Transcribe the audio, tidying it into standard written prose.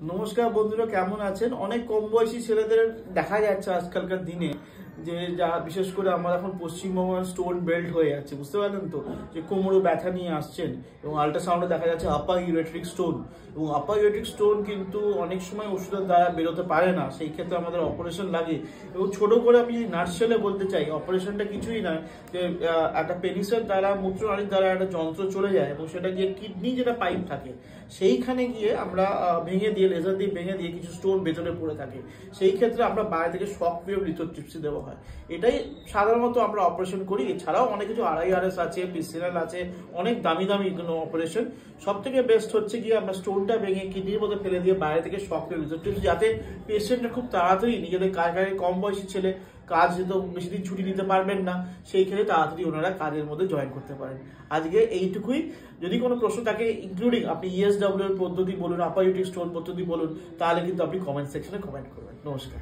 নমস্কার বন্ধুরা, কেমন আছেন? অনেক কম বয়সী ছেলেদের দেখা যাচ্ছে আজকালকার দিনে যে যা বিশেষ করে আমার এখন পশ্চিমবঙ্গের স্টোন বেল্ট হয়ে যাচ্ছে, বুঝতে পারলেন তো, যে কোমরে ব্যথা নিয়ে আসছেন এবং আল্ট্রাসাউন্ডে দেখা যাচ্ছে আপার ইউরেট্রিক স্টোন। এবং আপার ইউরেট্রিক স্টোন কিন্তু অনেক সময় ওষুধের দ্বারা বেরোতে পারে না, সেই ক্ষেত্রে আমাদের অপারেশন লাগে। এবং ছোট করে আমি নার্সেলে বলতে চাই, অপারেশনটা কিছুই না, যে একটা পেনিসের দ্বারা, মূত্রনালীর দ্বারা একটা যন্ত্র চলে যায় এবং সেটা গিয়ে কিডনি যেটা পাইপ থাকে সেইখানে গিয়ে আমরা ভেঙে দিয়ে, লেজার দিয়ে ভেঙে দিয়ে কিছু স্টোন ভেতরে পড়ে থাকে। সেই ক্ষেত্রে আমরা বাইরে থেকে শক ওয়েভ লিথোট্রিপসি দেওয়া হয়। এটাই সাধারণত আমরা অপারেশন করি। এছাড়াও অনেক কিছু RIRS আছে, PCNL আছে, অনেক দামি দামি কোনো অপারেশন। সব থেকে বেস্ট হচ্ছে গিয়ে আমরা স্টোনটা ভেঙে কিডনির মধ্যে ফেলে দিয়ে বাইরে থেকে শক ওয়েভ লিথোট্রিপসি, যাতে পেশেন্টরা খুব তাড়াতাড়ি নিজেদের কাজে, কম বয়সী ছেলে কাজ যেহেতু বেশি দিন ছুটি নিতে পারবেন না, সেই ক্ষেত্রে তাড়াতাড়ি ওনারা কাজের মধ্যে জয়েন করতে পারেন। আজকে এইটুকুই। যদি কোনো প্রশ্ন থাকে, ইনক্লুডিং আপনি ESW এর পদ্ধতি বলুন, আপার ইউরেট্রিক স্টোন পদ্ধতি বলুন, তাহলে কিন্তু আপনি কমেন্ট সেকশনে কমেন্ট করবেন। নমস্কার।